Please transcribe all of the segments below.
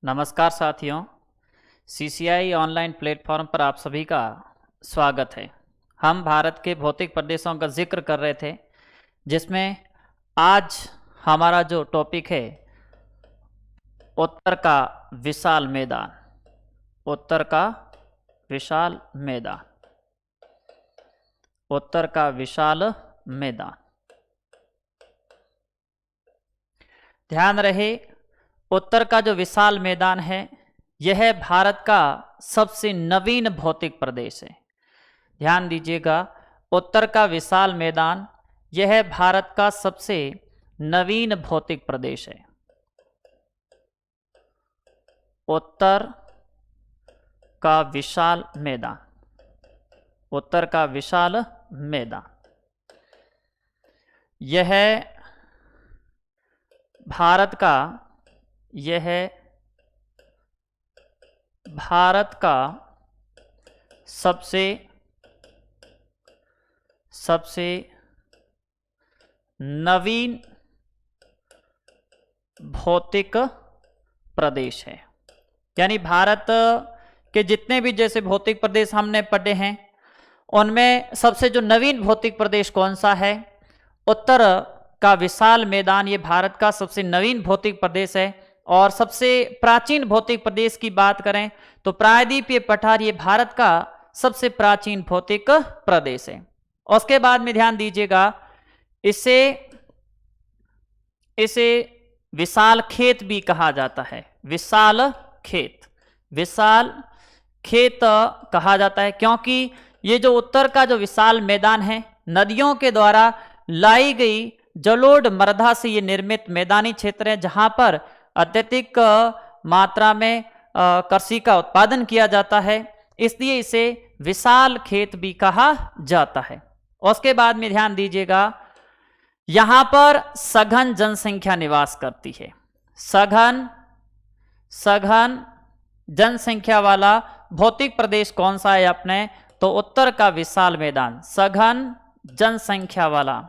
नमस्कार साथियों, CCI online platform पर आप सभी का स्वागत है। हम भारत के भौतिक प्रदेशों का जिक्र कर रहे थे, जिसमें आज हमारा जो टॉपिक है उत्तर का विशाल मैदान। उत्तर का विशाल मैदान। उत्तर का विशाल मैदान। ध्यान रहे, उत्तर का जो विशाल मैदान है यह भारत का सबसे नवीन भौतिक प्रदेश है। ध्यान दीजिएगा, उत्तर का विशाल मैदान यह भारत का सबसे नवीन भौतिक प्रदेश है। उत्तर का विशाल मैदान। उत्तर का विशाल मैदान यह भारत का सबसे नवीन भौतिक प्रदेश है। यानी भारत के जितने भी जैसे भौतिक प्रदेश हमने पढ़े हैं, उनमें सबसे जो नवीन भौतिक प्रदेश कौन सा है? उत्तर का विशाल मैदान ये भारत का सबसे नवीन भौतिक प्रदेश है। और सबसे प्राचीन भौतिक प्रदेश की बात करें तो प्रायद्वीपीय पठार ये भारत का सबसे प्राचीन भौतिक प्रदेश है। उसके बाद में ध्यान दीजिएगा, इसे विशाल खेत भी कहा जाता है। विशाल खेत कहा जाता है क्योंकि ये जो उत्तर का जो विशाल मैदान है, नदियों के द्वारा लाई गई जलोढ़ मृदा से ये निर्मित मैदानी क्षेत्र है, जहां पर अत्यधिक मात्रा में कृषि का उत्पादन किया जाता है, इसलिए इसे विशाल खेत भी कहा जाता है। उसके बाद में ध्यान दीजिएगा, यहां पर सघन जनसंख्या निवास करती है। सघन जनसंख्या वाला भौतिक प्रदेश कौन सा है अपने? तो उत्तर का विशाल मैदान सघन जनसंख्या वाला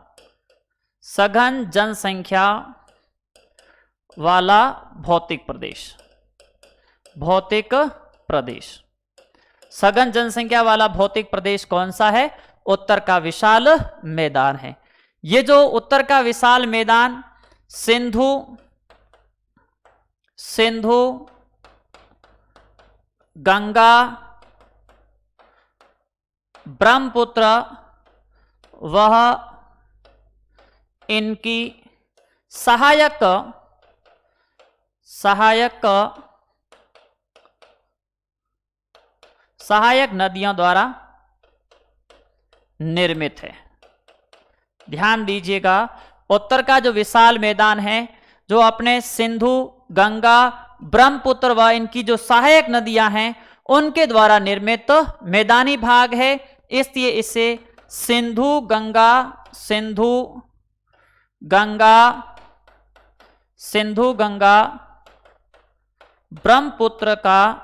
भौतिक प्रदेश। सघन जनसंख्या वाला भौतिक प्रदेश कौन सा है? उत्तर का विशाल मैदान है। ये जो उत्तर का विशाल मैदान सिंधु गंगा ब्रह्मपुत्र वह इनकी सहायक नदियों द्वारा निर्मित है। ध्यान दीजिएगा, उत्तर का जो विशाल मैदान है, जो अपने सिंधु गंगा ब्रह्मपुत्र व इनकी जो सहायक नदियां हैं उनके द्वारा निर्मित मैदानी भाग है, इसलिए इसे सिंधु गंगा ब्रह्मपुत्र का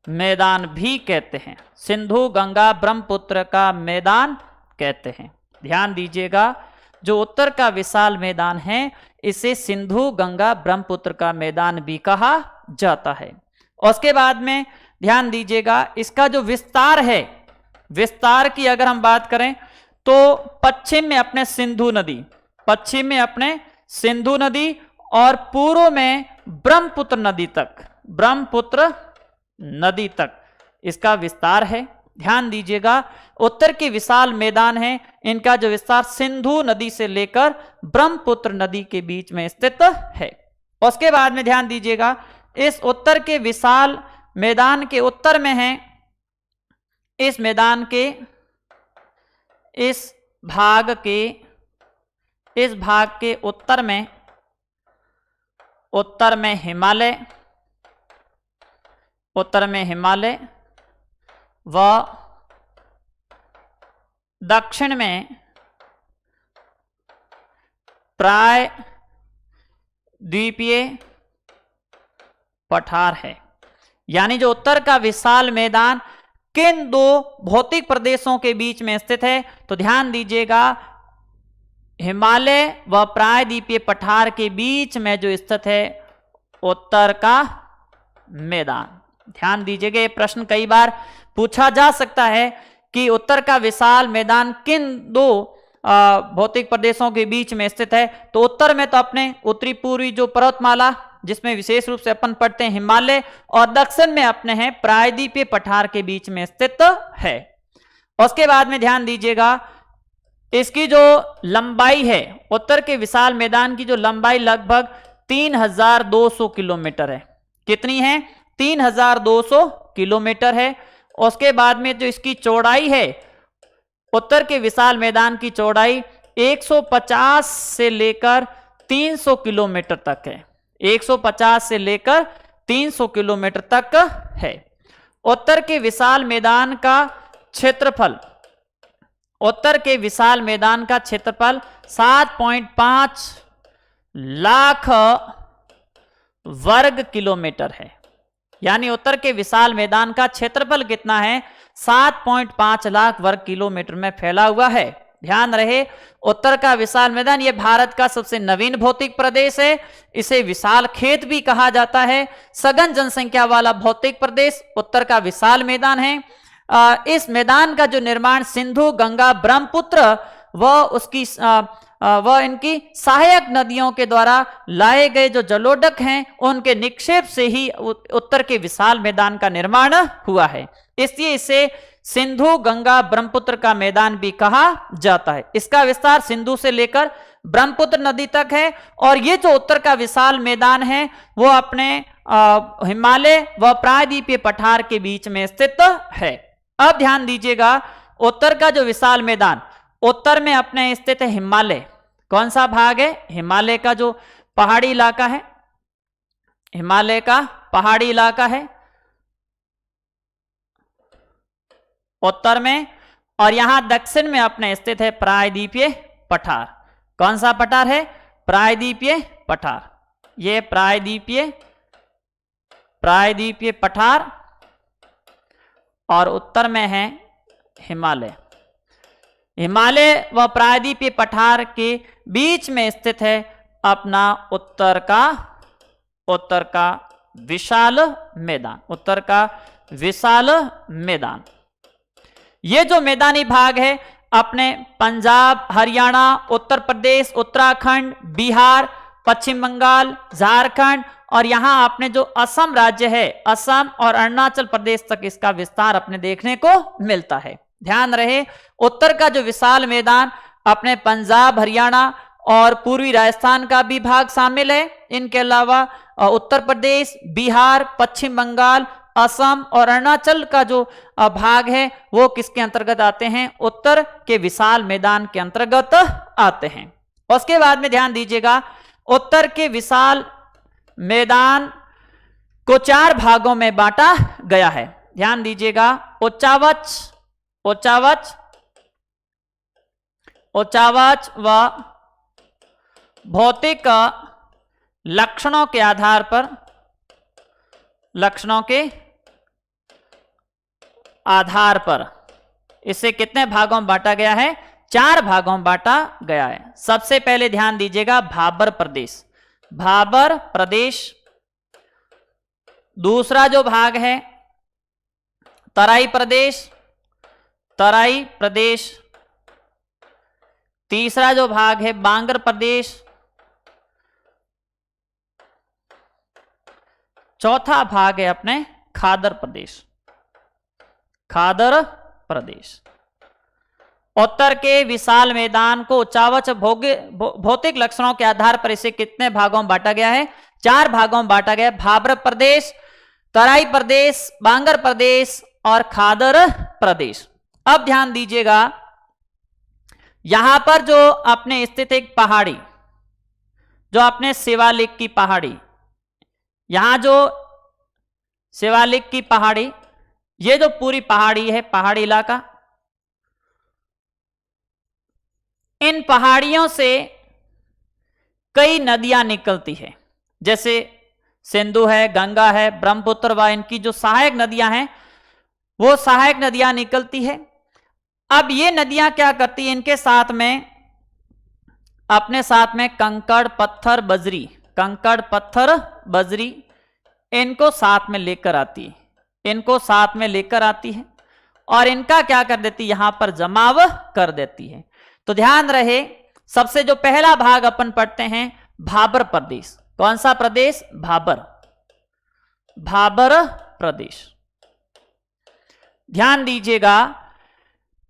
मैदान भी कहते हैं। सिंधु गंगा ब्रह्मपुत्र का मैदान कहते हैं। ध्यान दीजिएगा, जो उत्तर का विशाल मैदान है इसे सिंधु गंगा ब्रह्मपुत्र का मैदान भी कहा जाता है। उसके बाद में ध्यान दीजिएगा, इसका जो विस्तार है, विस्तार की अगर हम बात करें तो पश्चिम में अपने सिंधु नदी और पूर्व में ब्रह्मपुत्र नदी तक इसका विस्तार है। ध्यान दीजिएगा, उत्तर के विशाल मैदान है, इनका जो विस्तार सिंधु नदी से लेकर ब्रह्मपुत्र नदी के बीच में स्थित है। उसके बाद में ध्यान दीजिएगा, इस उत्तर के विशाल मैदान के उत्तर में है, इस मैदान के इस भाग के उत्तर में हिमालय व दक्षिण में प्रायद्वीपीय पठार है। यानी जो उत्तर का विशाल मैदान किन दो भौतिक प्रदेशों के बीच में स्थित है? तो ध्यान दीजिएगा, हिमालय व प्रायद्वीपीय पठार के बीच में जो स्थित है उत्तर का मैदान। ध्यान दीजिएगा, ये प्रश्न कई बार पूछा जा सकता है कि उत्तर का विशाल मैदान किन दो भौतिक प्रदेशों के बीच में स्थित है। तो उत्तर में तो अपने उत्तरी पूर्वी जो पर्वतमाला, जिसमें विशेष रूप से अपन पढ़ते हैं हिमालय, और दक्षिण में अपने हैं प्रायद्वीपीय पठार के बीच में स्थित है। उसके बाद में ध्यान दीजिएगा, इसकी जो लंबाई है, उत्तर के विशाल मैदान की जो लंबाई लगभग 3200 किलोमीटर है। कितनी है? 3200 किलोमीटर है। उसके बाद में जो इसकी चौड़ाई है, उत्तर के विशाल मैदान की चौड़ाई 150 से लेकर 300 किलोमीटर तक है। 150 से लेकर 300 किलोमीटर तक है। उत्तर के विशाल मैदान का क्षेत्रफल, उत्तर के विशाल मैदान का क्षेत्रफल 7.5 लाख वर्ग किलोमीटर है। यानी उत्तर के विशाल मैदान का क्षेत्रफल कितना है? 7.5 लाख वर्ग किलोमीटर में फैला हुआ है। ध्यान रहे, उत्तर का विशाल मैदान ये भारत का सबसे नवीन भौतिक प्रदेश है। इसे विशाल खेत भी कहा जाता है। सघन जनसंख्या वाला भौतिक प्रदेश उत्तर का विशाल मैदान है। इस मैदान का जो निर्माण सिंधु, गंगा, ब्रह्मपुत्र व इनकी सहायक नदियों के द्वारा लाए गए जो जलोढ़क हैं, उनके निक्षेप से ही उत्तर के विशाल मैदान का निर्माण हुआ है। इसलिए इसे सिंधु, गंगा, ब्रह्मपुत्र का मैदान भी कहा जाता है। इसका विस्तार सिंधु से लेकर ब्रह्मपुत्र नदी तक है। और ये जो उत्तर का विशाल मैदान है वो अपने हिमालय व प्रायद्वीपीय पठार के बीच में स्थित है। अब ध्यान दीजिएगा, उत्तर का जो विशाल मैदान, उत्तर में अपने स्थित है हिमालय। कौन सा भाग है? हिमालय का जो पहाड़ी इलाका है, हिमालय का पहाड़ी इलाका है उत्तर में। और यहां दक्षिण में अपने स्थित है प्रायद्वीपीय पठार। कौन सा पठार है? प्रायद्वीपीय पठार। ये प्रायद्वीपीय पठार, और उत्तर में है हिमालय। हिमालय व प्रायद्वीपीय पठार के बीच में स्थित है अपना उत्तर का विशाल मैदान। उत्तर का विशाल मैदान, ये जो मैदानी भाग है अपने पंजाब, हरियाणा, उत्तर प्रदेश, उत्तराखंड, बिहार, पश्चिम बंगाल, झारखंड और यहां अपने जो असम राज्य है, असम और अरुणाचल प्रदेश तक इसका विस्तार अपने देखने को मिलता है। ध्यान रहे, उत्तर का जो विशाल मैदान अपने पंजाब, हरियाणा और पूर्वी राजस्थान का भी भाग शामिल है। इनके अलावा उत्तर प्रदेश, बिहार, पश्चिम बंगाल, असम और अरुणाचल का जो भाग है वो किसके अंतर्गत आते हैं? उत्तर के विशाल मैदान के अंतर्गत आते हैं। उसके बाद में ध्यान दीजिएगा, उत्तर के विशाल मैदान को 4 भागों में बांटा गया है। ध्यान दीजिएगा, उच्चावच व भौतिक लक्षणों के आधार पर, इसे कितने भागों में बांटा गया है? 4 भागों में बांटा गया है। सबसे पहले ध्यान दीजिएगा, भाबर प्रदेश। दूसरा जो भाग है तराई प्रदेश। तीसरा जो भाग है बांगर प्रदेश। चौथा भाग है अपने खादर प्रदेश। उत्तर के विशाल मैदान को उच्चावच भौतिक लक्षणों के आधार पर इसे कितने भागों में बांटा गया है? 4 भागों में बांटा गया है। भाबर प्रदेश, तराई प्रदेश, बांगर प्रदेश और खादर प्रदेश। अब ध्यान दीजिएगा, यहां पर जो अपने स्थित एक पहाड़ी, जो अपने शिवालिक की पहाड़ी, यहां जो शिवालिक की पहाड़ी, ये जो पूरी पहाड़ी है, पहाड़ी इलाका, इन पहाड़ियों से कई नदियां निकलती है। जैसे सिंधु है, गंगा है, ब्रह्मपुत्र व इनकी जो सहायक नदियां हैं वो सहायक नदियां निकलती है। अब ये नदियां क्या करती है? इनके साथ में, अपने साथ में कंकड़ पत्थर बजरी, इनको साथ में लेकर आती है, इनको साथ में लेकर आती है और इनका क्या कर देती है, यहां पर जमाव कर देती है। तो ध्यान रहे, सबसे जो पहला भाग अपन पढ़ते हैं भाबर प्रदेश। कौन सा प्रदेश? भाबर, भाबर प्रदेश। ध्यान दीजिएगा,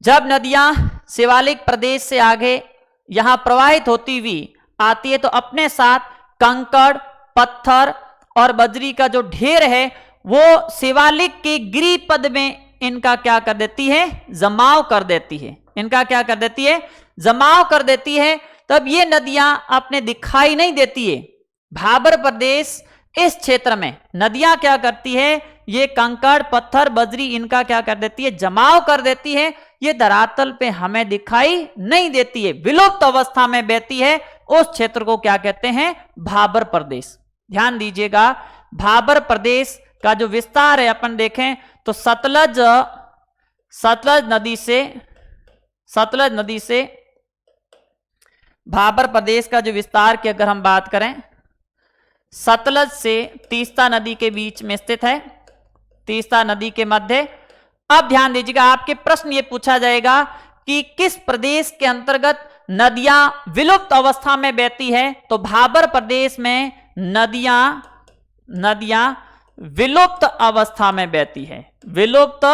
जब नदियां शिवालिक प्रदेश से आगे यहां प्रवाहित होती हुई आती है तो अपने साथ कंकड़, पत्थर और बजरी का जो ढेर है वो शिवालिक के गिरिपद में इनका क्या कर देती है, जमाव कर देती है। इनका क्या कर देती है, जमाव कर देती है। तब ये नदियां अपने दिखाई नहीं देती है। भाबर प्रदेश इस क्षेत्र में नदियां क्या करती है, ये कंकड़, पत्थर, बजरी इनका क्या कर देती है, जमाव कर देती है। ये धरातल पे हमें दिखाई नहीं देती है, विलुप्त अवस्था में बहती है। उस क्षेत्र को क्या कहते हैं, भाबर प्रदेश। ध्यान दीजिएगा, भाबर प्रदेश का जो विस्तार है अपन देखें तो सतलज नदी से भाबर प्रदेश का जो विस्तार की अगर हम बात करें, सतलज से तीस्ता नदी के बीच में स्थित है, तीस्ता नदी के मध्य। अब ध्यान दीजिएगा, आपके प्रश्न ये पूछा जाएगा कि किस प्रदेश के अंतर्गत नदियां विलुप्त अवस्था में बहती है, तो भाबर प्रदेश में नदियां विलुप्त अवस्था में बहती है, विलुप्त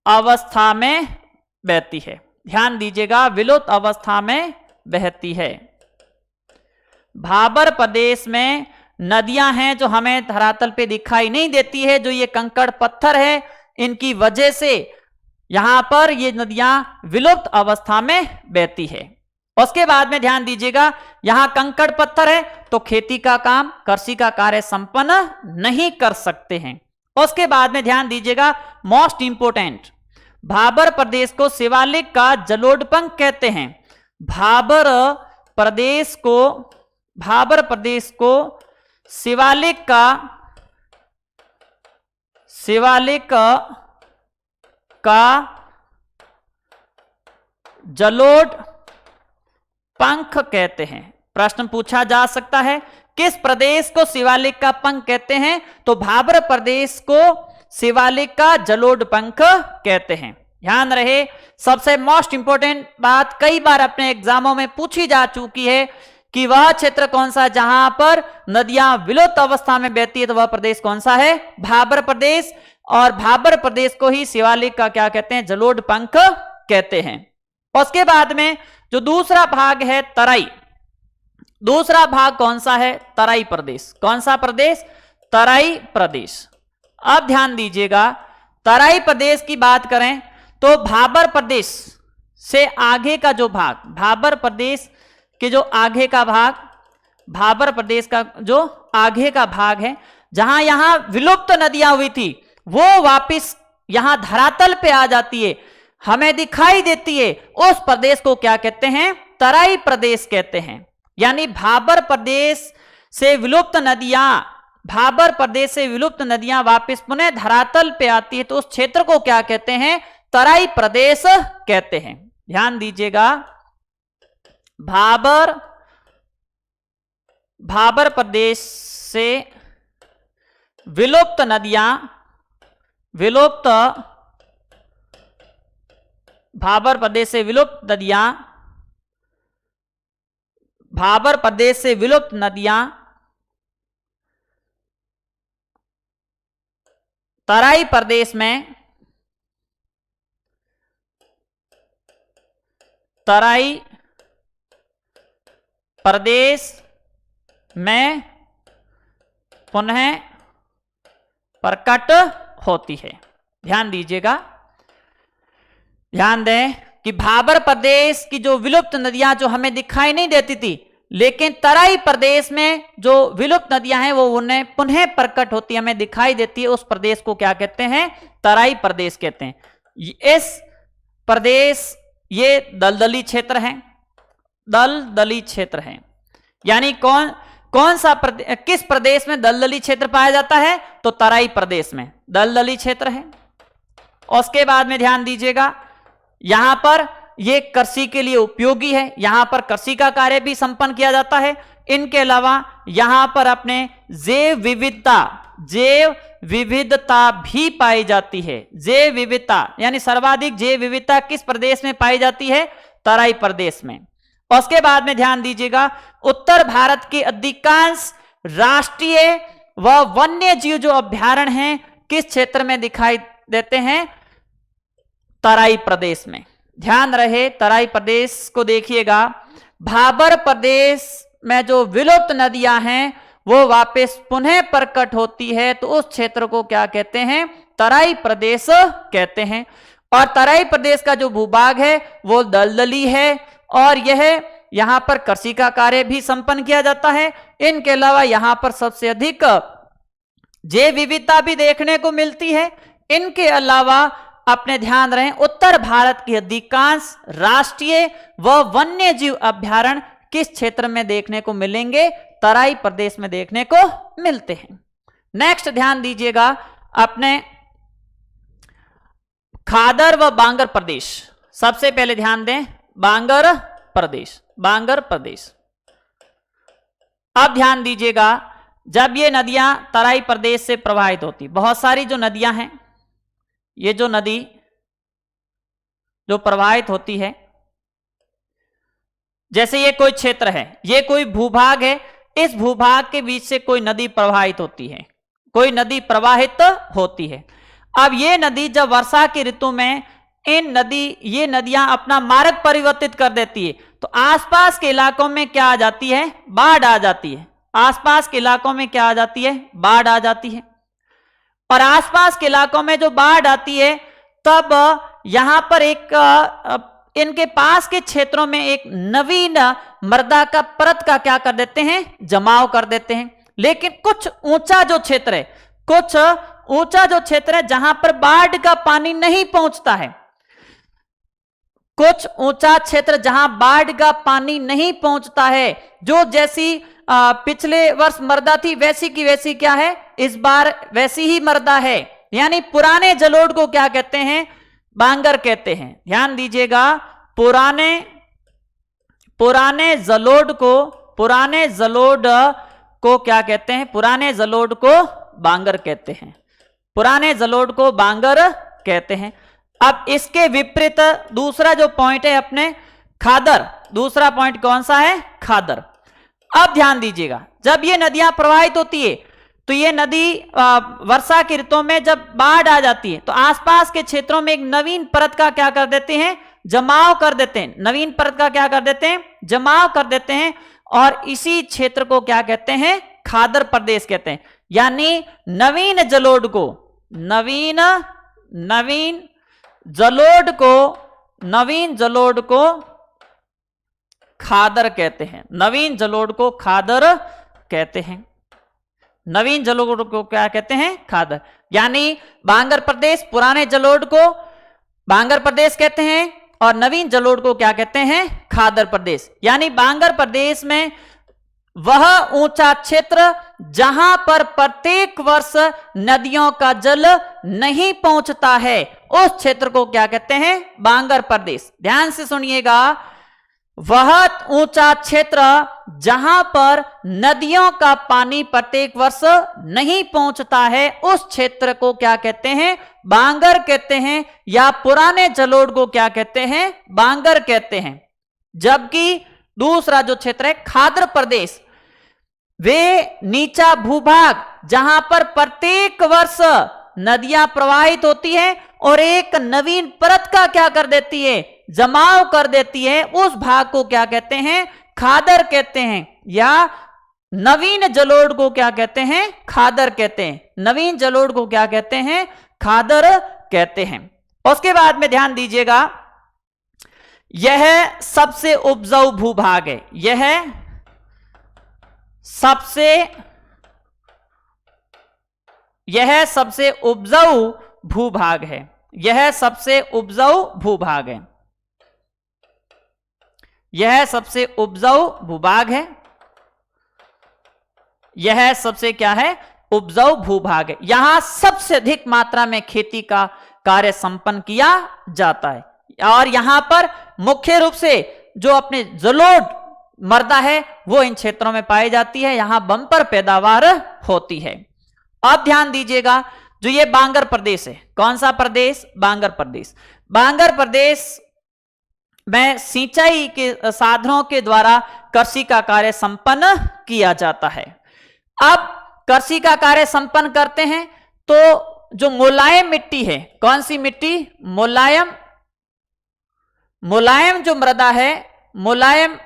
अवस्था में बहती है। ध्यान दीजिएगा, विलुप्त अवस्था में बहती है। भाबर प्रदेश में नदियां हैं जो हमें धरातल पे दिखाई नहीं देती है, जो ये कंकड़ पत्थर है, इनकी वजह से यहां पर ये नदियां विलुप्त अवस्था में बहती है। उसके बाद में ध्यान दीजिएगा, यहां कंकड़ पत्थर है तो खेती का काम, कृषि का कार्य संपन्न नहीं कर सकते हैं। उसके बाद में ध्यान दीजिएगा, मोस्ट इंपोर्टेंट, भाबर प्रदेश को शिवालिक का जलोढ़पंख कहते हैं। भाबर प्रदेश को शिवालिक का जलोढ़ पंख कहते हैं। प्रश्न पूछा जा सकता है, किस प्रदेश को शिवालिक का पंख कहते हैं, तो भाबर प्रदेश को शिवालिक का जलोढ़ पंख कहते हैं। ध्यान रहे, सबसे मोस्ट इंपोर्टेंट बात कई बार अपने एग्जामों में पूछी जा चुकी है कि वह क्षेत्र कौन सा जहां पर नदियां विलुप्त अवस्था में बहती है, तो वह प्रदेश कौन सा है, भाबर प्रदेश। और भाबर प्रदेश को ही शिवालिक का क्या कहते हैं, जलोढ़ पंख कहते हैं। उसके बाद में जो दूसरा भाग है तराई, दूसरा भाग कौन सा है, तराई प्रदेश। कौन सा प्रदेश, तराई प्रदेश। अब ध्यान दीजिएगा, तराई प्रदेश की बात करें तो भाबर प्रदेश से आगे का जो भाग, भाबर प्रदेश के जो आगे का भाग, भाबर प्रदेश का जो आगे का भाग है, जहां यहां विलुप्त नदियां हुई थी, वो वापिस यहां धरातल पे आ जाती है, हमें दिखाई देती है। उस प्रदेश को क्या कहते हैं, तराई प्रदेश कहते हैं। यानी भाबर प्रदेश से विलुप्त नदियां वापिस पुनः धरातल पे आती है, तो उस क्षेत्र को क्या कहते हैं, तराई प्रदेश कहते हैं। ध्यान दीजिएगा, भाबर प्रदेश से विलुप्त नदियां, भाबर प्रदेश से विलुप्त नदियां तराई प्रदेश में पुनः प्रकट होती है। ध्यान दीजिएगा, ध्यान दें कि भाबर प्रदेश की जो विलुप्त नदियां जो हमें दिखाई नहीं देती थी, लेकिन तराई प्रदेश में जो विलुप्त नदियां हैं वो उन्हें पुनः प्रकट होती, हमें दिखाई देती है। उस प्रदेश को क्या कहते हैं, तराई प्रदेश कहते हैं। इस प्रदेश, ये दलदली क्षेत्र है, दलदली क्षेत्र है। यानी कौन सा किस प्रदेश में दलदली क्षेत्र पाया जाता है, तो तराई प्रदेश में दलदली क्षेत्र है। उसके बाद में ध्यान दीजिएगा, यहां पर यह कृषि के लिए उपयोगी है, यहां पर कृषि का कार्य भी संपन्न किया जाता है। इनके अलावा यहां पर अपने जैव विविधता भी पाई जाती है। जैव विविधता यानी सर्वाधिक जैव विविधता किस प्रदेश में पाई जाती है? तराई प्रदेश में। उसके बाद में ध्यान दीजिएगा, उत्तर भारत के अधिकांश राष्ट्रीय व वन्य जीव जो अभ्यारण्य हैं किस क्षेत्र में दिखाई देते हैं? तराई प्रदेश में। ध्यान रहे, तराई प्रदेश को देखिएगा, भाबर प्रदेश में जो विलुप्त नदियां हैं वो वापस पुनः प्रकट होती है, तो उस क्षेत्र को क्या कहते हैं? तराई प्रदेश कहते हैं। और तराई प्रदेश का जो भूभाग है वो दलदली है और यह यहां पर कृषि का कार्य भी संपन्न किया जाता है। इनके अलावा यहां पर सबसे अधिक जैव विविधता भी देखने को मिलती है। इनके अलावा अपने ध्यान रहे, उत्तर भारत के अधिकांश राष्ट्रीय व वन्य जीव अभ्यारण्य किस क्षेत्र में देखने को मिलेंगे? तराई प्रदेश में देखने को मिलते हैं। नेक्स्ट ध्यान दीजिएगा, अपने खादर व बांगर प्रदेश। सबसे पहले ध्यान दें, बांगर प्रदेश। अब ध्यान दीजिएगा, जब ये नदियां तराई प्रदेश से प्रवाहित होती, बहुत सारी जो नदियां हैं, ये जो नदी जो प्रवाहित होती है, जैसे ये कोई क्षेत्र है, ये कोई भूभाग है, इस भूभाग के बीच से कोई नदी प्रवाहित होती है, कोई नदी प्रवाहित होती है। अब ये नदी जब वर्षा की ऋतु में ये नदियां अपना मार्ग परिवर्तित कर देती है, तो आसपास के इलाकों में क्या आ जाती है? बाढ़ आ जाती है। आसपास के इलाकों में क्या आ जाती है? बाढ़ आ जाती है। और आसपास के इलाकों में जो बाढ़ आती है, तब यहां पर इनके पास के क्षेत्रों में एक नवीन मृदा का परत का क्या कर देते हैं? जमाव कर देते हैं। लेकिन कुछ ऊंचा जो क्षेत्र है, जहां पर बाढ़ का पानी नहीं पहुंचता है, कुछ ऊंचा क्षेत्र जहां बाढ़ का पानी नहीं पहुंचता है, जो जैसी पिछले वर्ष मृदा थी वैसी की वैसी क्या है? इस बार वैसी ही मृदा है। यानी पुराने जलोढ़ को क्या कहते हैं? बांगर कहते हैं। ध्यान दीजिएगा, पुराने जलोढ़ को क्या कहते हैं? पुराने जलोढ़ को बांगर कहते हैं। पुराने जलोढ़ को बांगर कहते हैं। अब इसके विपरीत दूसरा जो पॉइंट है अपने खादर, दूसरा पॉइंट कौन सा है? खादर। अब ध्यान दीजिएगा, जब ये नदियां प्रवाहित होती है, तो ये नदी वर्षा की ऋतु में जब बाढ़ आ जाती है, तो आसपास के क्षेत्रों में एक नवीन परत का क्या कर देते हैं? जमाव कर देते हैं। नवीन परत का क्या कर देते हैं? जमाव कर देते हैं। और इसी क्षेत्र को क्या कहते हैं? खादर प्रदेश कहते हैं। यानी नवीन जलोढ़ को खादर कहते हैं। नवीन जलोढ़ को खादर कहते हैं। नवीन जलोढ़ को क्या कहते हैं? खादर। यानी बांगर प्रदेश, पुराने जलोढ़ को बांगर प्रदेश कहते हैं और नवीन जलोढ़ को क्या कहते हैं? खादर प्रदेश। यानी बांगर प्रदेश में वह ऊंचा क्षेत्र जहां पर प्रत्येक वर्ष नदियों का जल नहीं पहुंचता है, उस क्षेत्र को क्या कहते हैं? बांगर प्रदेश। ध्यान से सुनिएगा, वह ऊंचा क्षेत्र जहां पर नदियों का पानी प्रत्येक वर्ष नहीं पहुंचता है, उस क्षेत्र को क्या कहते हैं? बांगर कहते हैं। या पुराने जलोढ़ को क्या कहते हैं? बांगर कहते हैं। जबकि दूसरा जो क्षेत्र है खादर प्रदेश, वे नीचा भूभाग जहां पर प्रत्येक वर्ष नदियां प्रवाहित होती है और एक नवीन परत का क्या कर देती है? जमाव कर देती है, उस भाग को क्या कहते हैं? खादर कहते हैं। या नवीन जलोढ़ को क्या कहते हैं? खादर कहते हैं। नवीन जलोढ़ को क्या कहते हैं? खादर कहते हैं। उसके बाद में ध्यान दीजिएगा, यह सबसे उपजाऊ भूभाग है। यह सबसे उपजाऊ भूभाग है। यह सबसे उपजाऊ भूभाग है। यह सबसे उपजाऊ भूभाग है। यह सबसे क्या है? उपजाऊ भूभाग है। यहां सबसे अधिक मात्रा में खेती का कार्य संपन्न किया जाता है। और यहां पर मुख्य रूप से जो अपने मृदा है वो इन क्षेत्रों में पाई जाती है, यहां बम्पर पैदावार होती है। अब ध्यान दीजिएगा, जो ये बांगर प्रदेश है, कौन सा प्रदेश? बांगर प्रदेश। बांगर प्रदेश में सिंचाई के साधनों के द्वारा कृषि का कार्य संपन्न किया जाता है। अब कृषि का कार्य संपन्न करते हैं तो जो मुलायम मिट्टी है, कौन सी मिट्टी? मुलायम। मुलायम जो मृदा है, मुलायम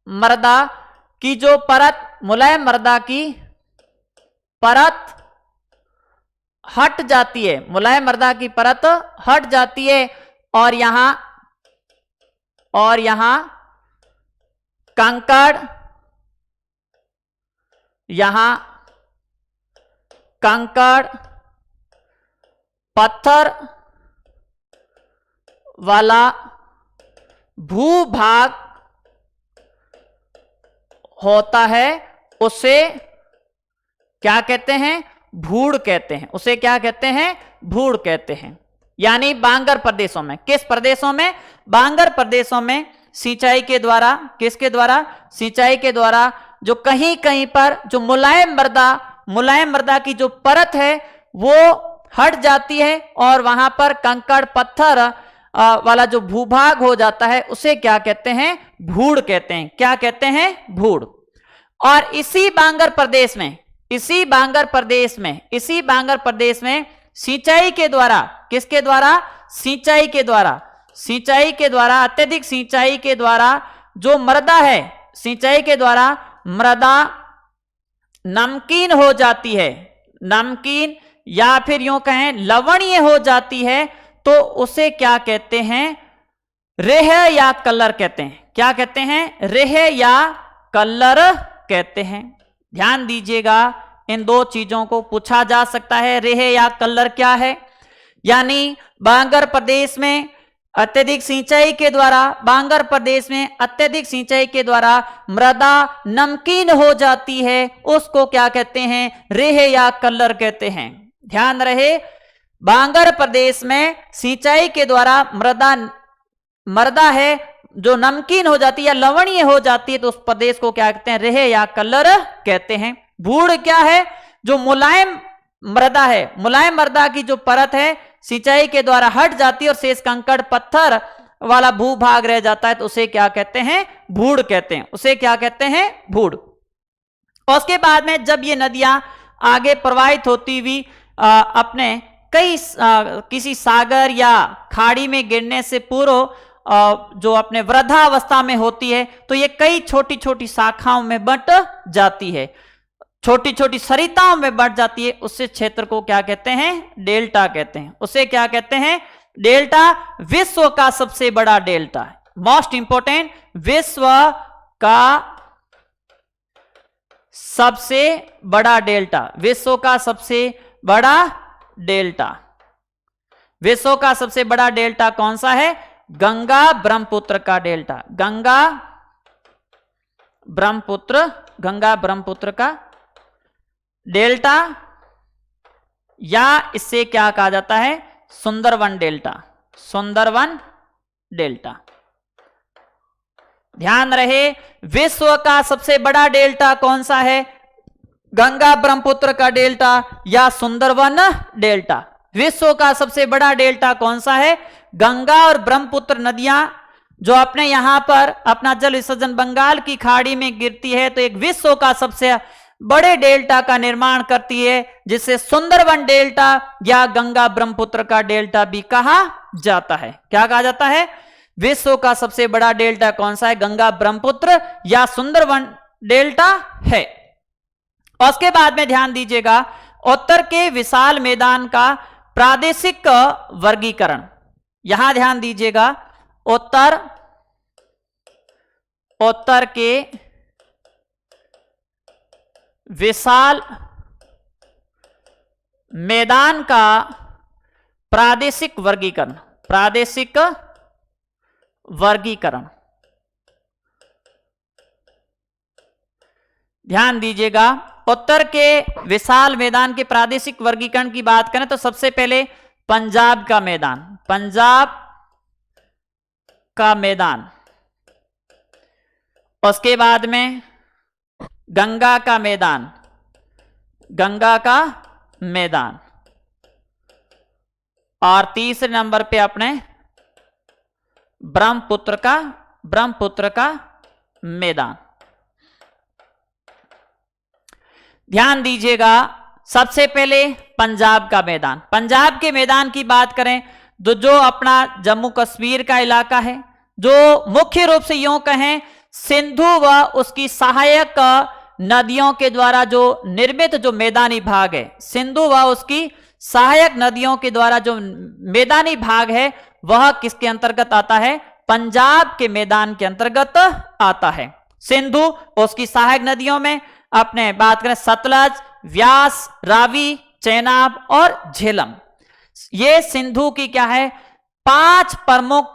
मृदा की जो परत, मुलायम मृदा की परत हट जाती है, मुलायम मृदा की परत हट जाती है और यहां कंकड़ पत्थर वाला भूभाग होता है, उसे क्या कहते हैं? भूड़ कहते हैं। उसे क्या कहते हैं? भूड़ कहते हैं। यानी बांगर प्रदेशों में, किस प्रदेशों में? बांगर प्रदेशों में सिंचाई के द्वारा, किसके द्वारा? सिंचाई के द्वारा जो कहीं कहीं पर जो मुलायम मृदा की जो परत है वो हट जाती है और वहां पर कंकड़ पत्थर वाला जो भूभाग हो जाता है उसे क्या कहते हैं? भूड़ कहते हैं। क्या कहते हैं? भूड़। और इसी बांगर प्रदेश में सिंचाई के द्वारा, किसके द्वारा? सिंचाई के द्वारा अत्यधिक सिंचाई के द्वारा जो मृदा है, सिंचाई के द्वारा मृदा नमकीन हो जाती है, नमकीन या फिर यूं कहें लवणीय हो जाती है, तो उसे क्या कहते हैं? रेह या कलर कहते हैं। क्या कहते हैं? रेह या कलर कहते हैं। ध्यान दीजिएगा, इन दो चीजों को पूछा जा सकता है। रेह या कलर क्या है? यानी बांगर प्रदेश में अत्यधिक सिंचाई के द्वारा मृदा नमकीन हो जाती है, उसको क्या कहते हैं? रेह या कलर कहते हैं। ध्यान रहे, बांगर प्रदेश में सिंचाई के द्वारा मृदा है जो नमकीन हो जाती है या लवणीय हो जाती है, तो उस प्रदेश को क्या कहते हैं? रेह या कलर कहते हैं। भूड़ क्या है? जो मुलायम मृदा है, मुलायम मृदा की जो परत है सिंचाई के द्वारा हट जाती है और शेष कंकड़ पत्थर वाला भूभाग रह जाता है, तो उसे क्या कहते हैं? भूड़ कहते हैं। उसे क्या कहते हैं? भूड़। और उसके बाद में जब ये नदियां आगे प्रवाहित होती हुई अपने किसी सागर या खाड़ी में गिरने से पूर्व जो अपने वृद्धावस्था में होती है, तो ये कई छोटी छोटी शाखाओं में बंट जाती है, छोटी छोटी सरिताओं में बंट जाती है। उस क्षेत्र को क्या कहते हैं? डेल्टा कहते हैं। उसे क्या कहते हैं? डेल्टा। विश्व का सबसे बड़ा डेल्टा, मोस्ट इंपोर्टेंट, विश्व का सबसे बड़ा डेल्टा, विश्व का सबसे बड़ा डेल्टा, विश्व का सबसे बड़ा डेल्टा कौन सा है? गंगा ब्रह्मपुत्र का डेल्टा, गंगा ब्रह्मपुत्र का डेल्टा, या इससे क्या कहा जाता है? सुंदरवन डेल्टा। ध्यान रहे, विश्व का सबसे बड़ा डेल्टा कौन सा है? गंगा ब्रह्मपुत्र का डेल्टा या सुंदरवन डेल्टा। विश्व का सबसे बड़ा डेल्टा कौन सा है? गंगा और ब्रह्मपुत्र नदियां जो अपने यहां पर अपना जल विसर्जन बंगाल की खाड़ी में गिरती है, तो एक विश्व का सबसे बड़े डेल्टा का निर्माण करती है, जिसे सुंदरवन डेल्टा या गंगा ब्रह्मपुत्र का डेल्टा भी कहा जाता है। क्या कहा जाता है? विश्व का सबसे बड़ा डेल्टा कौन सा है? गंगा ब्रह्मपुत्र या सुंदरवन डेल्टा है। और उसके बाद में ध्यान दीजिएगा, उत्तर के विशाल मैदान का प्रादेशिक वर्गीकरण। यहां ध्यान दीजिएगा, उत्तर के विशाल मैदान का प्रादेशिक वर्गीकरण, ध्यान दीजिएगा, उत्तर के विशाल मैदान के प्रादेशिक वर्गीकरण की बात करें तो सबसे पहले पंजाब का मैदान, उसके बाद में गंगा का मैदान, गंगा का मैदान, और तीसरे नंबर पे अपने ब्रह्मपुत्र का मैदान। ध्यान दीजिएगा, सबसे पहले पंजाब का मैदान। पंजाब के मैदान की बात करें तो जो अपना जम्मू कश्मीर का इलाका है, जो मुख्य रूप से यूं कहें सिंधु व उसकी सहायक नदियों के द्वारा जो निर्मित जो मैदानी भाग है, सिंधु व उसकी सहायक नदियों के द्वारा जो मैदानी भाग है, वह किसके अंतर्गत आता है? पंजाब के मैदान के अंतर्गत आता है। सिंधु उसकी सहायक नदियों में अपने बात करें सतलज, व्यास, रावी, चेनाब और झेलम, ये सिंधु की क्या है? 5 प्रमुख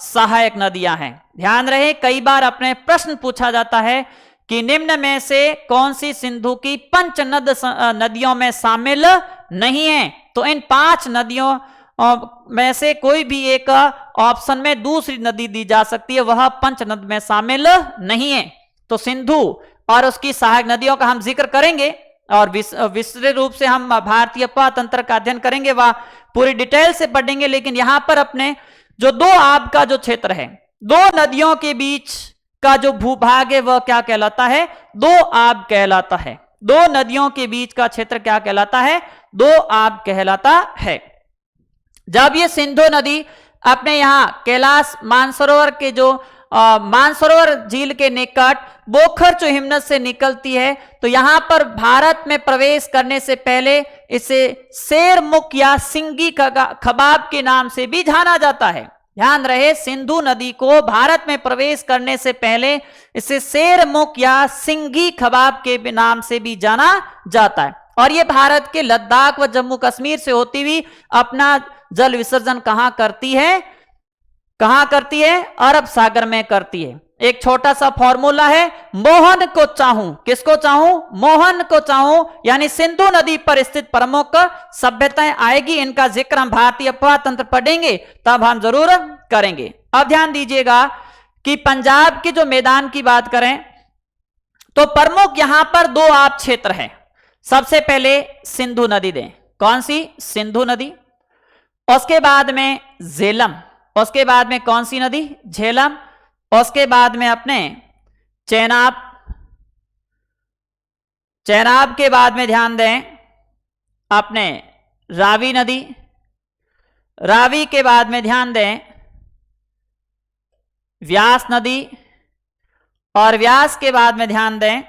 सहायक नदियां हैं। ध्यान रहे, कई बार अपने प्रश्न पूछा जाता है कि निम्न में से कौन सी सिंधु की पंचनद नदियों में शामिल नहीं है। तो इन 5 नदियों में से कोई भी एक ऑप्शन में दूसरी नदी दी जा सकती है, वह पंचनद में शामिल नहीं है। तो सिंधु और उसकी सहायक नदियों का हम जिक्र करेंगे और विस्तृत रूप से हम भारतीय तंत्र का अध्ययन करेंगे, वह पूरी डिटेल से पढ़ेंगे। लेकिन यहां पर अपने जो 2 आब का जो क्षेत्र है, 2 नदियों के बीच का जो भूभाग है, वह क्या कहलाता है? 2 आब कहलाता है। 2 नदियों के बीच का क्षेत्र क्या कहलाता है? 2 आब कहलाता है। जब ये सिंधु नदी अपने यहां कैलाश मानसरोवर के जो मानसरोवर झील के निकट बोखर हिमनद से निकलती है, तो यहां पर भारत में प्रवेश करने से पहले इसे शेरमुख या सिंगी खबाब के नाम से भी जाना जाता है। ध्यान रहे, सिंधु नदी को भारत में प्रवेश करने से पहले इसे शेरमुख या सिंगी खबाब के नाम से भी जाना जाता है। और ये भारत के लद्दाख व जम्मू कश्मीर से होती हुई अपना जल विसर्जन कहां करती है? कहां करती है? अरब सागर में करती है। एक छोटा सा फॉर्मूला है, मोहन को चाहूं। किसको चाहूं? मोहन को चाहूं, यानी सिंधु नदी पर स्थित प्रमुख सभ्यताएं आएगी, इनका जिक्र हम भारतीय तंत्र पढ़ेंगे तब हम जरूर करेंगे। अब ध्यान दीजिएगा कि पंजाब के जो मैदान की बात करें तो प्रमुख यहां पर 2 आब क्षेत्र है। सबसे पहले सिंधु नदी दें, कौन सी? सिंधु नदी। उसके बाद में झेलम, उसके बाद में कौन सी नदी? झेलम। उसके बाद में अपने चेनाब, चेनाब के बाद में ध्यान दें अपने रावी नदी, रावी के बाद में ध्यान दें व्यास नदी, और व्यास के बाद में ध्यान दें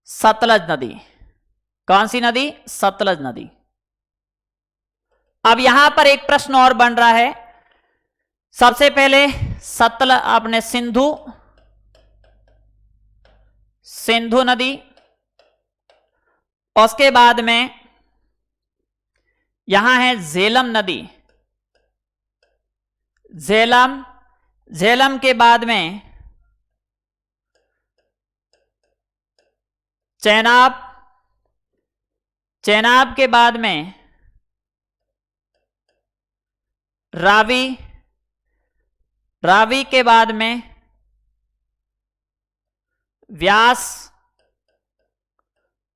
सतलज नदी। कौन सी नदी? सतलज नदी। अब यहां पर एक प्रश्न और बन रहा है। सबसे पहले सतलज अपने सिंधु नदी, उसके बाद में यहां है झेलम नदी, झेलम, झेलम के बाद में चेनाब, चेनाब के बाद में रावी, रावी के बाद में व्यास,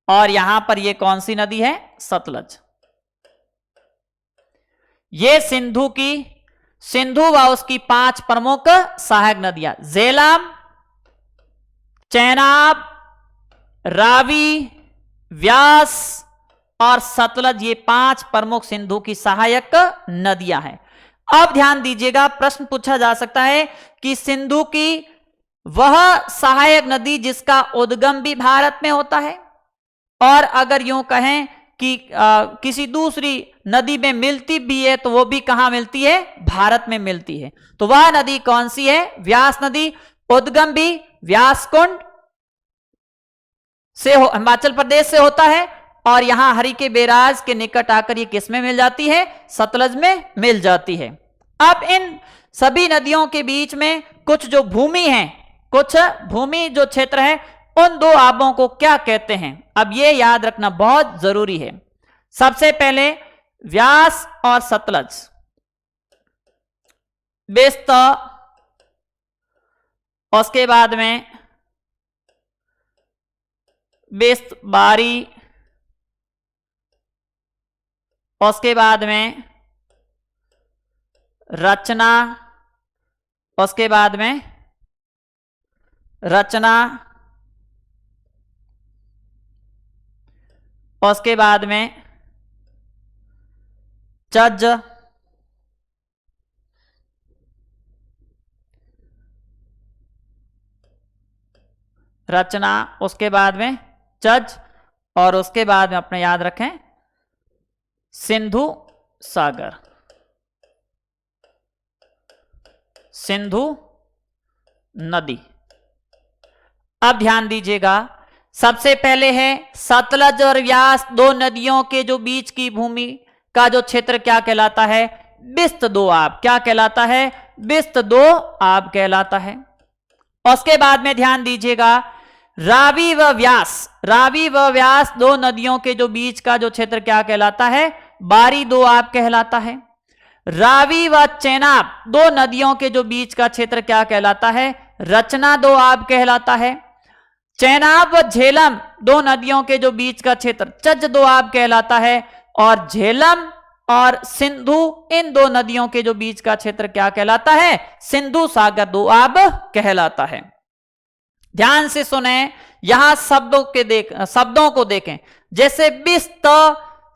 और यहां पर ये कौन सी नदी है? सतलज। ये सिंधु व उसकी 5 प्रमुख सहायक नदियां, झेलम, चेनाब, रावी, व्यास और सतलज, ये 5 प्रमुख सिंधु की सहायक नदियां हैं। अब ध्यान दीजिएगा, प्रश्न पूछा जा सकता है कि सिंधु की वह सहायक नदी जिसका उद्गम भी भारत में होता है, और अगर यूं कहें कि किसी दूसरी नदी में मिलती भी है तो वो भी कहां मिलती है? भारत में मिलती है। तो वह नदी कौन सी है? व्यास नदी। उद्गम भी व्यासकुंड से हिमाचल प्रदेश से होता है, और यहां हरि के बैराज के निकट आकर ये किस में मिल जाती है? सतलज में मिल जाती है। अब इन सभी नदियों के बीच में कुछ जो भूमि है, कुछ भूमि जो क्षेत्र है, उन 2 आबों को क्या कहते हैं? अब ये याद रखना बहुत जरूरी है। सबसे पहले व्यास और सतलज, बिस्त, उसके बाद में बिस्त बारी, उसके बाद में रचना, उसके बाद में रचना, उसके बाद में चज, रचना, उसके बाद में चज, और उसके बाद में अपने याद रखें सिंधु सागर, सिंधु नदी। अब ध्यान दीजिएगा, सबसे पहले है सतलज और व्यास, दो नदियों के जो बीच की भूमि का जो क्षेत्र क्या कहलाता है? बिस्त दोआब। क्या कहलाता है? बिस्त दोआब कहलाता है। उसके बाद में ध्यान दीजिएगा, रावी व व्यास, रावी व व्यास दो नदियों के जो बीच का जो क्षेत्र क्या कहलाता है? बारी दोआब कहलाता है। रावी व चेनाब दो नदियों के जो बीच का क्षेत्र क्या कहलाता है? रचना दोआब कहलाता है। चेनाब व झेलम दो नदियों के जो बीच का क्षेत्र चज दोआब कहलाता है। और झेलम और सिंधु इन दो नदियों के जो बीच का क्षेत्र क्या कहलाता है? सिंधु सागर दोआब कहलाता है। ध्यान से सुने, यहां शब्दों को देखें, जैसे बिस्त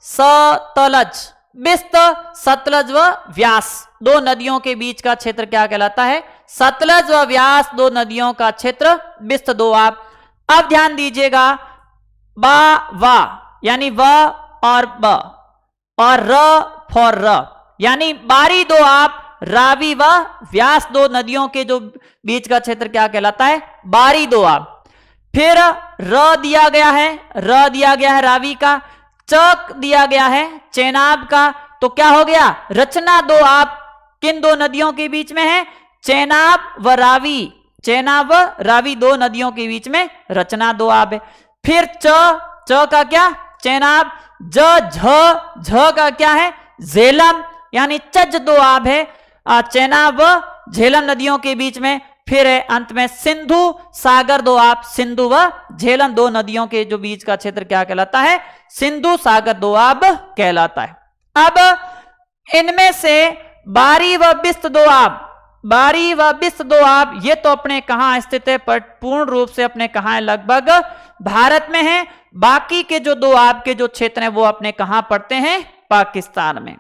सतलज, बिस्त सतलज व व्यास दो नदियों के बीच का क्षेत्र क्या कहलाता है? सतलज व व्यास दो नदियों का क्षेत्र बिस्त दोआब। अब ध्यान दीजिएगा, बा वा यानी व और ब और र फॉर र यानी बारी दोआब, रावी व व्यास दो नदियों के जो बीच का क्षेत्र क्या कहलाता है? बारी दोआब। फिर र दिया गया है, र दिया गया है रावी का, चक दिया गया है चेनाब का, तो क्या हो गया? रचना दोआब किन दो नदियों के बीच में है? चेनाब व रावी, चेनाब व रावी दो नदियों के बीच में रचना दोआब है। फिर च का क्या? चेनाब, झ का क्या है? झेलम यानी चज दोआब है चेनाब व झेलम नदियों के बीच में। फिर है अंत में सिंधु सागर दोआब, सिंधु व झेलम दो नदियों के जो बीच का क्षेत्र क्या कहलाता है? सिंधु सागर दोआब कहलाता है। अब इनमें से बारी व बिस्त दोआब, बारी व बिस्त दोआब ये तो अपने कहां स्थित है? पूर्ण रूप से अपने कहां है? लगभग भारत में है। बाकी के जो दोआब के जो क्षेत्र हैं वो अपने कहां पड़ते हैं? पाकिस्तान में।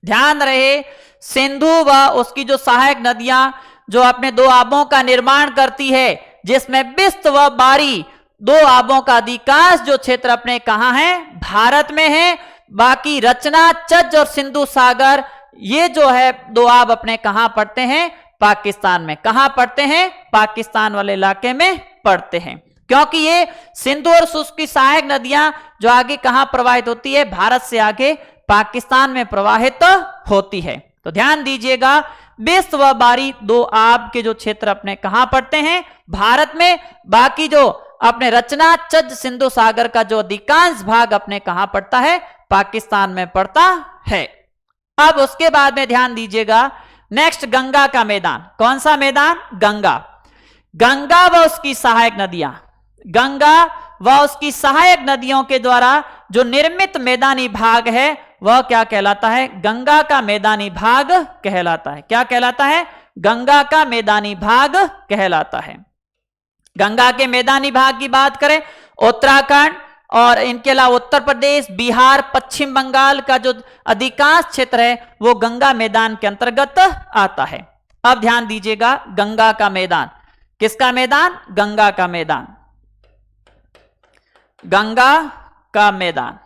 ध्यान रहे, सिंधु व उसकी जो सहायक नदियां जो अपने दो आबों का निर्माण करती है, जिसमें बिस्त व बारी दो आबों का अधिकांश जो क्षेत्र अपने कहां है? भारत में है। बाकी रचना, चज और सिंधु सागर ये जो है दो आब अपने कहां पड़ते हैं? पाकिस्तान में। कहां पड़ते हैं? पाकिस्तान वाले इलाके में पड़ते हैं, क्योंकि ये सिंधु और उसकी सहायक नदियां जो आगे कहां प्रवाहित होती है? भारत से आगे पाकिस्तान में प्रवाहित होती है। तो ध्यान दीजिएगा, बिस्त व बारी दो आब के जो क्षेत्र अपने कहां पड़ते हैं? भारत में। बाकी जो अपने रचना, चज, सिंधु सागर का जो अधिकांश भाग अपने कहां पड़ता है? पाकिस्तान में पड़ता है। अब उसके बाद में ध्यान दीजिएगा, नेक्स्ट गंगा का मैदान। कौन सा मैदान? गंगा। गंगा व उसकी सहायक नदियां, गंगा व उसकी सहायक नदियों के द्वारा जो निर्मित मैदानी भाग है वह क्या कहलाता है? गंगा का मैदानी भाग कहलाता है। क्या कहलाता है? गंगा का मैदानी भाग कहलाता है। गंगा के मैदानी भाग की बात करें, उत्तराखंड और इनके अलावा उत्तर प्रदेश, बिहार, पश्चिम बंगाल का जो अधिकांश क्षेत्र है वो गंगा मैदान के अंतर्गत आता है। अब ध्यान दीजिएगा, गंगा का मैदान। किसका मैदान? गंगा का मैदान। गंगा का मैदान,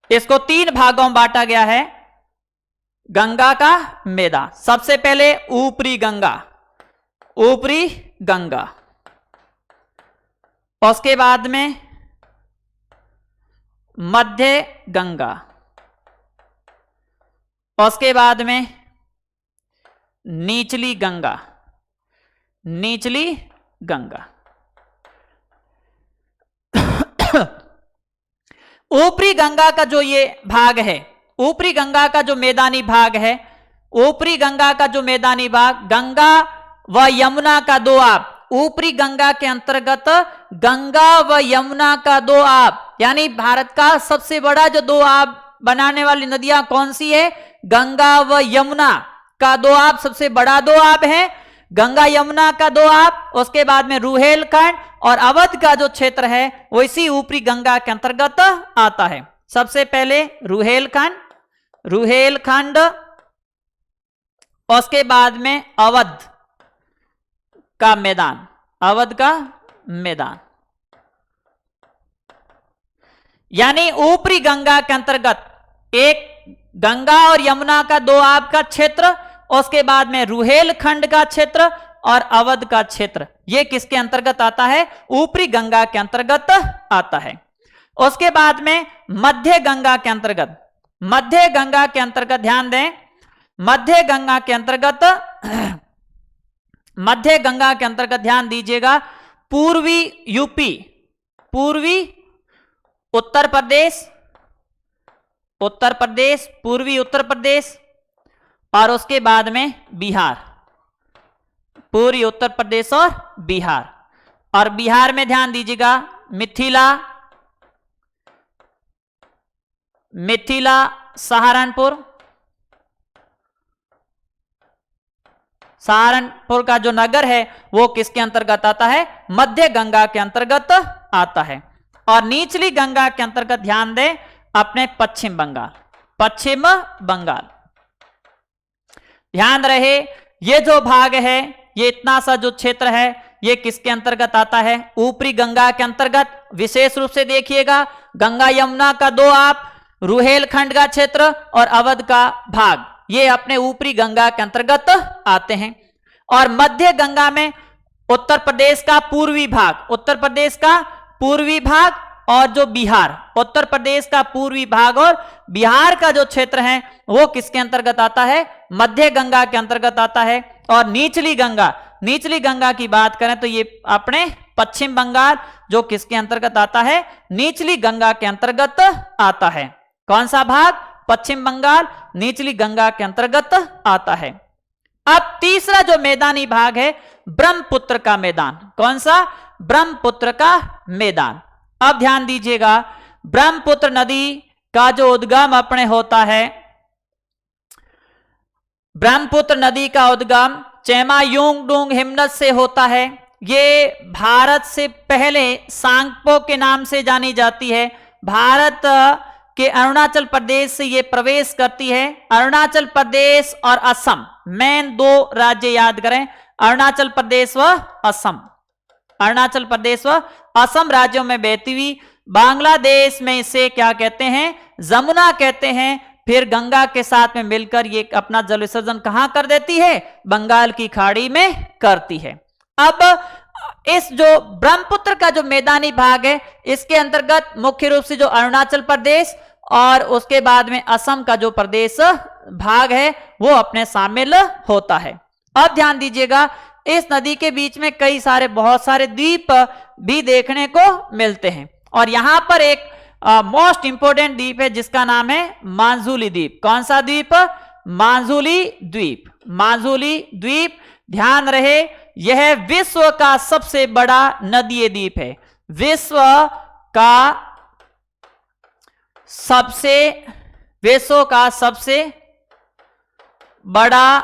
इसको तीन भागों में बांटा गया है। गंगा का मैदान, सबसे पहले ऊपरी गंगा, ऊपरी गंगा, उसके बाद में मध्य गंगा, उसके बाद में निचली गंगा, निचली गंगा। ऊपरी गंगा का जो ये भाग है, ऊपरी गंगा का जो मैदानी भाग है ऊपरी गंगा का जो मैदानी भाग, गंगा व यमुना का दोआब, ऊपरी गंगा के अंतर्गत गंगा व यमुना का दोआब, यानी भारत का सबसे बड़ा जो दोआब बनाने वाली नदियां कौन सी है? गंगा व यमुना का दोआब सबसे बड़ा दोआब है, गंगा यमुना का दोआब। उसके बाद में रुहेलखंड और अवध का जो क्षेत्र है वो इसी ऊपरी गंगा के अंतर्गत आता है। सबसे पहले रुहेलखंड, उसके बाद में अवध का मैदान, यानी ऊपरी गंगा के अंतर्गत एक गंगा और यमुना का दोआब का क्षेत्र, उसके बाद में रुहेलखंड का क्षेत्र और अवध का क्षेत्र, ये किसके अंतर्गत आता है? ऊपरी गंगा के अंतर्गत आता है। उसके बाद में मध्य गंगा के अंतर्गत ध्यान दें, मध्य गंगा के अंतर्गत ध्यान दीजिएगा, पूर्वी यूपी, पूर्वी उत्तर प्रदेश, पूर्वी उत्तर प्रदेश और उसके बाद में बिहार, पूर्वी उत्तर प्रदेश और बिहार। और बिहार में ध्यान दीजिएगा मिथिला, सहारनपुर का जो नगर है वो किसके अंतर्गत आता है? मध्य गंगा के अंतर्गत आता है। और निचली गंगा के अंतर्गत ध्यान दें अपने पश्चिम बंगाल। ध्यान रहे ये जो भाग है, ये इतना सा जो क्षेत्र है, ये किसके अंतर्गत आता है? ऊपरी गंगा के अंतर्गत। विशेष रूप से देखिएगा, गंगा यमुना का दोआब, रुहेलखंड का क्षेत्र और अवध का भाग, ये अपने ऊपरी गंगा के अंतर्गत आते हैं। और मध्य गंगा में उत्तर प्रदेश का पूर्वी भाग और जो बिहार, उत्तर प्रदेश का पूर्वी भाग और बिहार का जो क्षेत्र है वो किसके अंतर्गत आता है? मध्य गंगा के अंतर्गत आता है। और निचली गंगा की बात करें तो ये अपने पश्चिम बंगाल, जो किसके अंतर्गत आता है? निचली गंगा के अंतर्गत आता है। कौन सा भाग? पश्चिम बंगाल निचली गंगा के अंतर्गत आता है। अब तीसरा जो मैदानी भाग है, ब्रह्मपुत्र का मैदान। कौन सा? ब्रह्मपुत्र का मैदान। अब ध्यान दीजिएगा, ब्रह्मपुत्र नदी का जो उद्गम अपने होता है, ब्रह्मपुत्र नदी का उद्गम चेमायुंगडुंग हिमनद से होता है। ये भारत से पहले सांगपो के नाम से जानी जाती है। भारत के अरुणाचल प्रदेश से ये प्रवेश करती है। अरुणाचल प्रदेश और असम, मेन दो राज्य याद करें, अरुणाचल प्रदेश व असम राज्यों में बहती हुई बांग्लादेश में इसे क्या कहते हैं? जमुना कहते हैं। फिर गंगा के साथ में मिलकर ये अपना जल विसर्जन कहां कर देती है? बंगाल की खाड़ी में करती है। अब इस जो ब्रह्मपुत्र का जो मैदानी भाग है, इसके अंतर्गत मुख्य रूप से जो अरुणाचल प्रदेश और उसके बाद में असम का जो प्रदेश भाग है वो अपने शामिल होता है। अब ध्यान दीजिएगा, इस नदी के बीच में बहुत सारे द्वीप भी देखने को मिलते हैं। और यहां पर एक मोस्ट इंपोर्टेंट द्वीप है जिसका नाम है मांजुली द्वीप। कौन सा द्वीप? मांजुली द्वीप। ध्यान रहे, यह विश्व का सबसे बड़ा नदीय द्वीप है। विश्व का सबसे बड़ा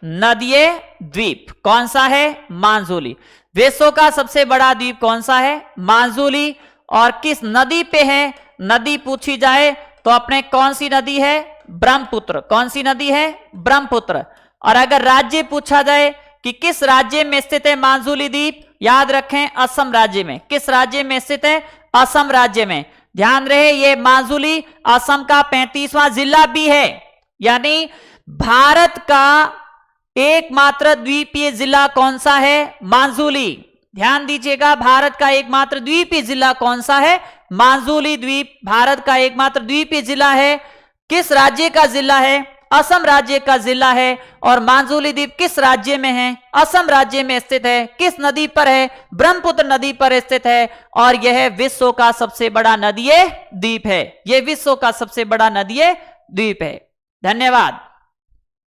नदीय द्वीप कौन सा है? मांजुली। विश्व का सबसे बड़ा द्वीप कौन सा है? मांजुली। और किस नदी पे है? नदी पूछी जाए तो अपने कौन सी नदी है? ब्रह्मपुत्र। कौन सी नदी है? ब्रह्मपुत्र। और अगर राज्य पूछा जाए कि किस राज्य में स्थित है मांजुली द्वीप, याद रखें असम राज्य में। किस राज्य में स्थित है? असम राज्य में। ध्यान रहे, ये मांजुली असम का 35वां जिला भी है, यानी भारत का एकमात्र द्वीपीय जिला कौन सा है? मांजुली। ध्यान दीजिएगा, भारत का एकमात्र द्वीपीय जिला कौन सा है? मांजुली द्वीप भारत का एकमात्र द्वीपीय जिला है। किस राज्य का जिला है? असम राज्य का जिला है। और मांजुली द्वीप किस राज्य में है? असम राज्य में स्थित है। किस नदी पर है? ब्रह्मपुत्र नदी पर स्थित है। और यह विश्व का सबसे बड़ा नदीय द्वीप है। यह विश्व का सबसे बड़ा नदीय द्वीप है। धन्यवाद।